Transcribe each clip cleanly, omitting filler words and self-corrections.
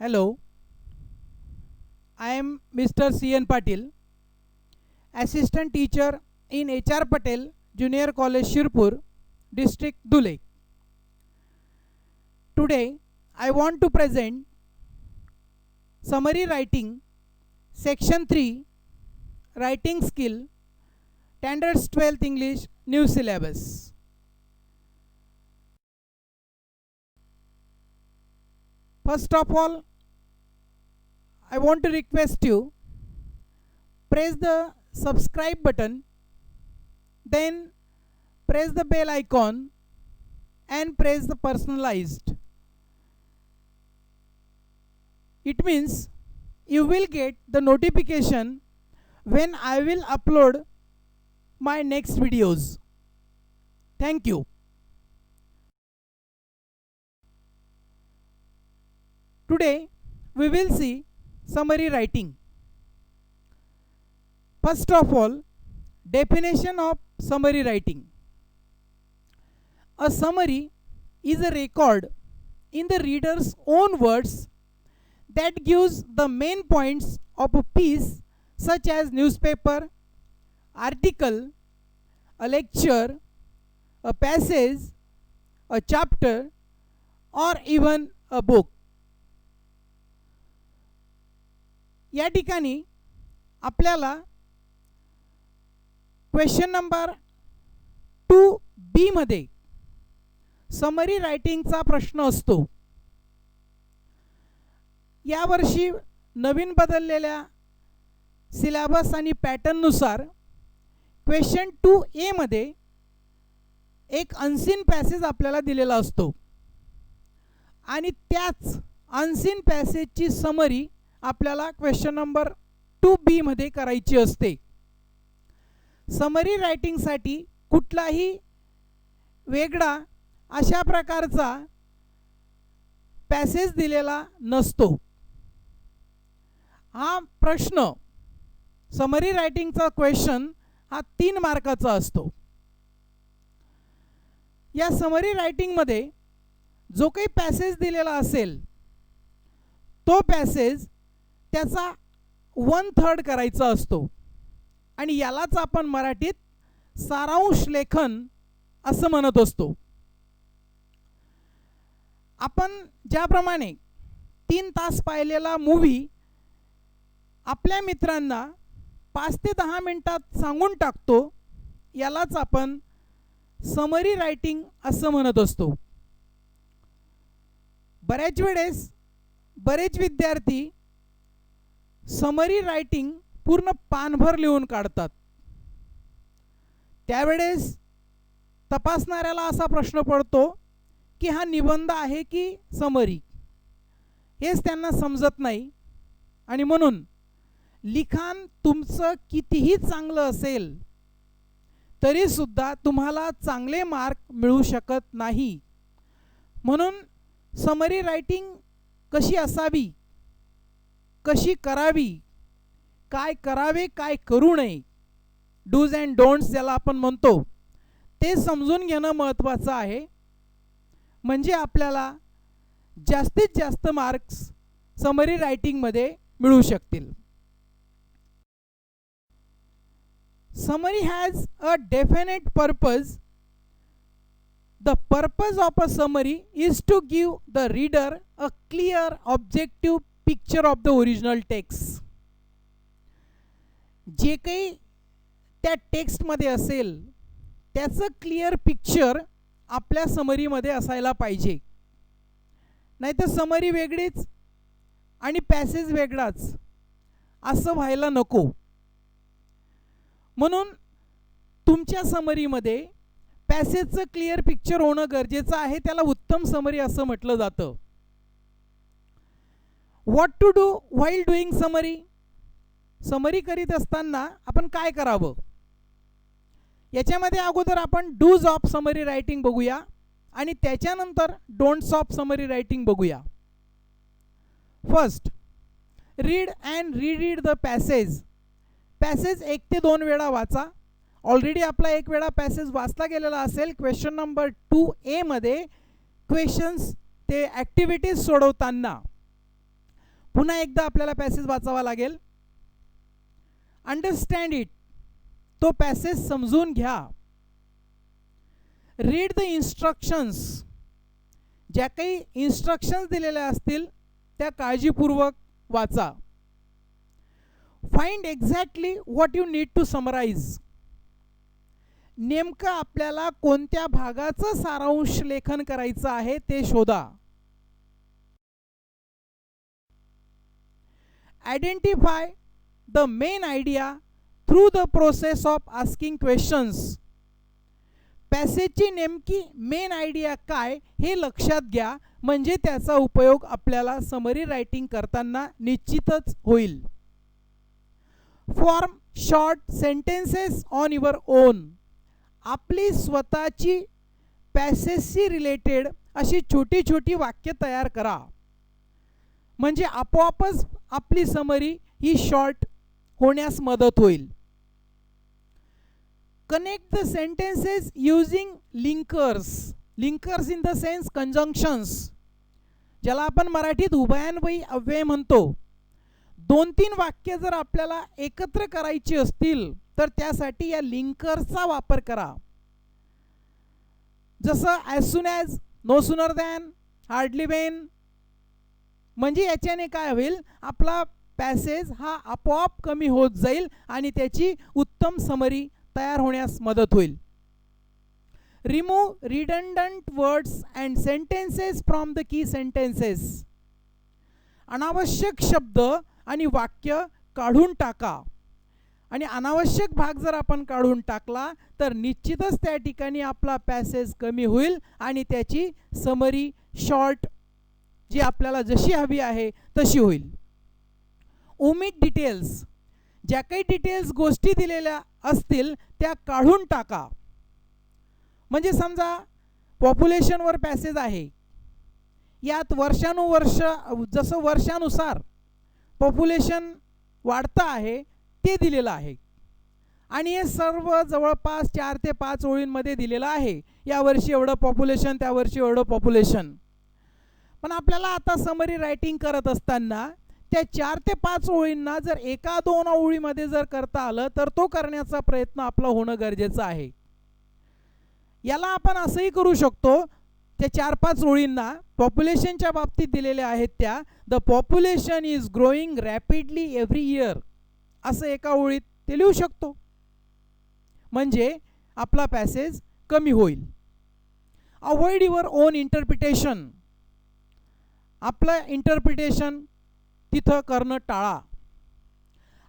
Hello, I am Mr. C.N. Patil, Assistant Teacher in H.R. Patel Junior College Shirpur, District Dhule. Today, I want to present Summary Writing, Section 3, Writing Skill, Standards 12th English, New Syllabus. First of all, I want to request you, press the subscribe button, then press the bell icon and press the personalized. It means you will get the notification when I will upload my next videos. Thank you. Today we will see summary writing. First of all, definition of summary writing. A summary is a record in the reader's own words that gives the main points of a piece, such as newspaper, article, a lecture, a passage, a chapter, or even a book. या ठिकाणी आपल्याला question number 2B मध्ये summary रायटिंगचा प्रश्न असतो. यावर्षी नवीन बदललेल्या syllabus आणि पॅटर्ननुसार question 2A मध्ये एक अनसीन पॅसेज आपल्याला दिलेला असतो आणि त्याच अनसीन पॅसेजची समरी आपल्याला क्वेश्चन नंबर 2B मध्ये करायची असते. समरी रायटिंगसाठी कुठलाही वेगळा अशा प्रकारचा पॅसेज दिलेला नसतो. हा प्रश्न समरी रायटिंगचा क्वेश्चन हा 3 मार्काचा असतो. या समरी रायटिंगमध्ये जो काही पॅसेज दिलेला असेल तो पॅसेज त्याचा 1/3 करायचा असतो आणि यालाच आपण मराठीत सारांश लेखन असं म्हणत असतो. आपण ज्याप्रमाणे 3 तास पाहिलेला मूवी आपल्या मित्रांना 5 ते 10 मिनिटात सांगून टाकतो, यालाच आपण समरी रायटिंग असं म्हणत असतो. बऱ्याच वेळेस बरेच विद्यार्थी समरी रायटिंग पूर्ण पानभर लिहून काढतात. त्यावेळेस तपासणाऱ्याला असा प्रश्न पडतो की हा निबंध आहे की समरी, हेच त्यांना समजत नाही. आणि म्हणून लिखाण तुमचं कितीही चांगलं असेल तरी सुद्धा तुम्हाला चांगले मार्क मिळू शकत नाही. म्हणून समरी रायटिंग कशी असावी, कशी करावी, काय करावे काय करू नये, डूज अँड डोंट्स ज्याला आपण म्हणतो, ते समजून घेणं महत्त्वाचं आहे. म्हणजे आपल्याला जास्तीत जास्त मार्क्स समरी रायटिंगमध्ये मिळू शकतील. Summary has a definite purpose. The purpose of a summary is to give the reader a clear, objective picture of the original text. जे काही त्या टेक्स्टमध्ये असेल त्याचं क्लिअर पिक्चर आपल्या समरीमध्ये असायला पाहिजे. नाहीतर समरी वेगळीच आणि पॅसेज वेगळाच असं व्हायला नको. म्हणून तुमच्या समरीमध्ये पॅसेजचं क्लिअर पिक्चर होणं गरजेचं आहे. त्याला उत्तम समरी असं म्हटलं जातं. What to do while doing summary. Summary करीत असताना आपण काय करावं, याच्यामध्ये अगोदर आपण डूज ऑफ समरी रायटिंग बघूया आणि त्याच्यानंतर डोंट्स ऑफ समरी रायटिंग बघूया. First, read and read the passage. Passage 1 ते 2 वेळा वाचा. ऑलरेडी आपला एक वेळा पॅसेज वाचला गेलेला असेल. क्वेश्चन नंबर 2A मध्ये क्वेश्चन्स ते ॲक्टिव्हिटीज सोडवताना पुन्हा एकदा आपल्याला पॅसेज वाचावा लागेल. अंडरस्टँड इट, तो पॅसेज समजून घ्या. रीड द इन्स्ट्रक्शन्स, ज्या काही इन्स्ट्रक्शन्स दिलेल्या असतील त्या काळजीपूर्वक वाचा. Find exactly what you need to summarise, नेमकं आपल्याला कोणत्या भागाचं सारांश लेखन करायचं आहे ते शोधा. Identify the main idea through the process of asking questions, पॅसेजची नेमकी मेन आयडिया काय हे लक्षात घ्या, म्हणजे त्याचा उपयोग आपल्याला समरी रायटिंग करताना निश्चितच होईल. Form short sentences on your on, आपली स्वतःची पॅसेजशी रिलेटेड अशी छोटी छोटी वाक्य तयार करा, म्हणजे आपोआपच आपली समरी ही शॉर्ट होण्यास मदत होईल. Connect the sentences using linkers, linkers in the sense conjunctions, ज्याला आपण मराठीत उभयान्वयी अव्यय म्हणतो. 2-3 वाक्य जर आपल्याला एकत्र करायची असतील तर त्यासाठी या लिंकर्सचा वापर करा. जसं as soon as, no sooner than, hardly when, म्हणजे याच्याने काय होईल, आपला पॅसेज हा आपोआप कमी होत जाईल आणि त्याची उत्तम समरी तयार होण्यास मदत होईल. Remove redundant words and sentences from the key sentences, अनावश्यक शब्द आणि वाक्य काढून टाका. आणि अनावश्यक भाग जर आपण काढून टाकला तर निश्चितच त्या ठिकाणी आपला पॅसेज कमी होईल आणि त्याची समरी शॉर्ट जी आपल्याला जशी हवी आहे तशी होईल. ओमिट डिटेल्स, ज्या काही डिटेल्स गोष्टी दिलेल्या असतील त्या काढून टाका. म्हणजे समजा पॉप्युलेशनवर पॅसेज आहे, यात वर्षानुवर्ष जसं वर्षानुसार पॉप्युलेशन वाढतं आहे ते दिलेलं आहे आणि हे सर्व जवळपास 4 ते 5 ओळींमध्ये दिलेलं आहे. यावर्षी एवढं पॉप्युलेशन, त्यावर्षी एवढं पॉप्युलेशन. पण आपल्याला आता समरी रायटिंग करत असताना त्या 4 ते 5 ओळींना जर 1-2 ओळीमध्ये जर करता आलं तर तो करण्याचा प्रयत्न आपला होणं गरजेचं आहे. याला आपण असंही करू शकतो, त्या 4-5 ओळींना पॉप्युलेशनच्या बाबतीत दिलेल्या आहेत त्या, the population is growing rapidly every year, असं एका ओळीत ते लिहू शकतो, म्हणजे आपला पॅसेज कमी होईल. अवॉइड युअर ओन इंटरप्रिटेशन, आपलं इंटरप्रिटेशन तिथं करणं टाळा.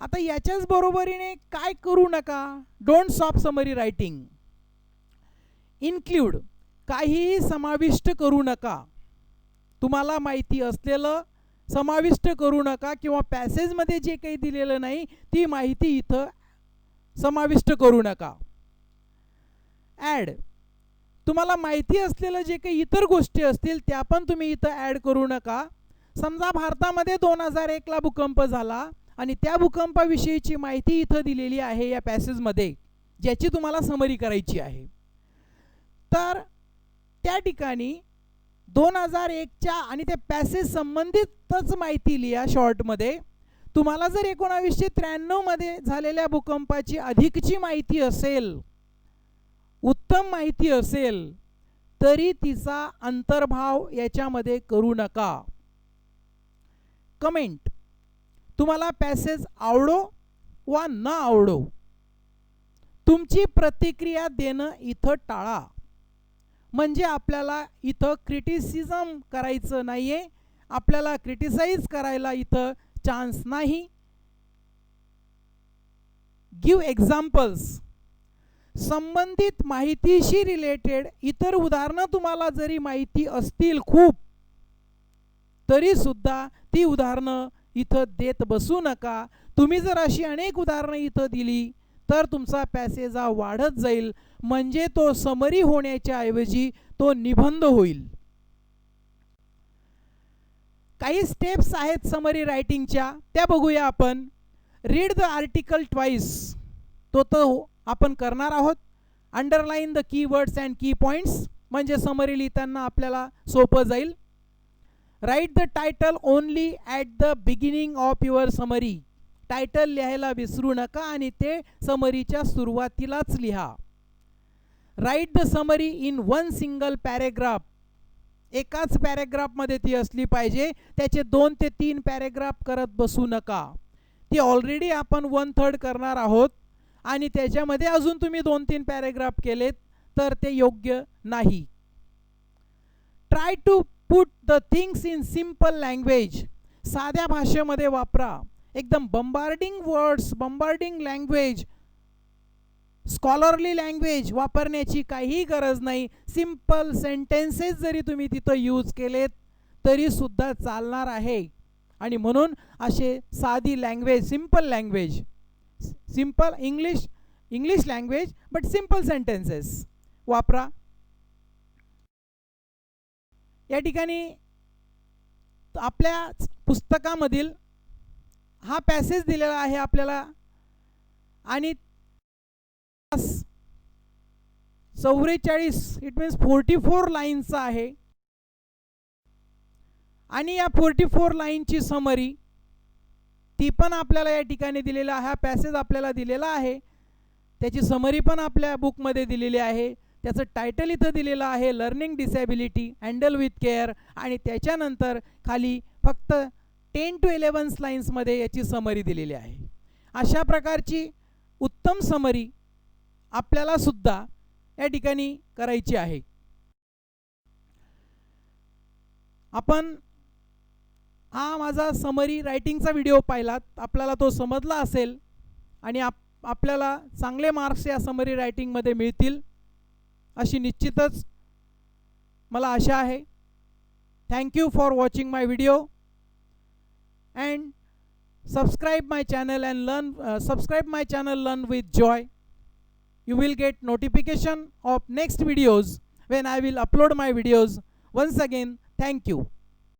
आता याच्याच बरोबरीने काय करू नका, don't stop summary writing. Include, काहीही समाविष्ट करू नका, तुम्हाला माहिती असलेलं समाविष्ट करू नका किंवा पॅसेजमध्ये जे काही दिलेलं नाही ती माहिती इथं समाविष्ट करू नका. ॲड, तुम्हाला माहिती असलेलं जे काही इतर गोष्टी असतील त्या पण तुम्ही इथं ॲड करू नका. समजा भारतामध्ये 2001ला भूकंप झाला आणि त्या भूकंपाविषयीची माहिती इथं दिलेली आहे या पॅसेजमध्ये, ज्याची तुम्हाला समरी करायची आहे, तर त्या ठिकाणी 2001च्या आणि त्या पॅसेज संबंधितच माहिती लिहा शॉर्टमध्ये. तुम्हाला जर 1993 मध्ये झालेल्या भूकंपाची अधिकची माहिती असेल, उत्तम माहिती असेल, तरी तिचा अंतर्भाव याच्यामध्ये करू नका. कमेंट, तुम्हाला पॅसेज आवडो वा न आवडो, तुमची प्रतिक्रिया देणं इथं टाळा, म्हणजे आपल्याला इथं क्रिटिसिझम करायचं नाहीये, आपल्याला क्रिटिसाइज करायला इथं चान्स नाही. गिव एक्झाम्पल्स, संबंधित माहितीशी रिलेटेड इतर उदाहरणं तुम्हाला जरी माहिती असतील खूप, तरी सुद्धा ती उदाहरणं इथं देत बसू नका. तुम्ही जर अशी अनेक उदाहरणं इथं दिली तर तुमचा पॅसेज हा वाढत जाईल, म्हणजे तो समरी होण्याच्या ऐवजी तो निबंध होईल. काही स्टेप्स आहेत समरी रायटिंगच्या, त्या बघूया आपण. रीड द आर्टिकल ट्वाइस, तो आपण करणार आहोत. अंडरलाईन द कीवर्ड्स अँड की पॉईंट्स, म्हणजे समरी लिहिताना आपल्याला सोपं जाईल. Write the title only at the beginning of your summary. Title लिहायला विसरू नका आणि ते समरीच्या सुरुवातीलाच लिहा. Write the summary in one single paragraph. एकाच पॅरेग्राफमध्ये ती असली पाहिजे, त्याचे 2 ते 3 पॅरेग्राफ करत बसू नका. ती ऑलरेडी आपण 1/3 करणार आहोत आणि त्याच्यामध्ये अजून तुम्ही 2-3 पॅरेग्राफ केलेत तर ते योग्य नाही. Try to put the things in simple language. साध्या भाषेमध्ये वापरा. एकदम bombarding words, bombarding language, scholarly language वापरण्याची काहीही गरज नाही. सिम्पल सेंटेन्सेस जरी तुम्ही तिथं यूज केलेत तरी सुद्धा चालणार आहे. आणि म्हणून असे साधी language, simple language, simple English language but simple sentences वापरा. या ठिकाणी आपल्या पुस्तकामधील हा पॅसेज दिलेला आहे आपल्याला आणि 44 इट मीन्स 44 लाईनचा आहे आणि या 44 लाईनची समरी ती पण आपल्याला या ठिकाणी दिलेला आहे. हा पॅसेज आपल्याला दिलेला आहे, त्याची समरी पण आपल्या बुकमध्ये दिलेली आहे. त्याचं टायटल इथं दिलेलं आहे, learning disability handle with care. आणि त्याच्यानंतर खाली फक्त 10 to 11 लाईन्समध्ये याची समरी दिलेली आहे. अशा प्रकारची उत्तम समरी आपल्याला सुद्धा या ठिकाणी करायची आहे. आपण हा माझा समरी रायटिंगचा व्हिडिओ पाहिलात, आपल्याला तो समजला असेल आणि आपल्याला चांगले मार्क्स या समरी रायटिंगमध्ये मिळतील अशी निश्चितच मला आशा आहे. Thank you for watching my video and subscribe my channel and learn with joy. You will get notification of next videos when I will upload my videos. Once again, thank you.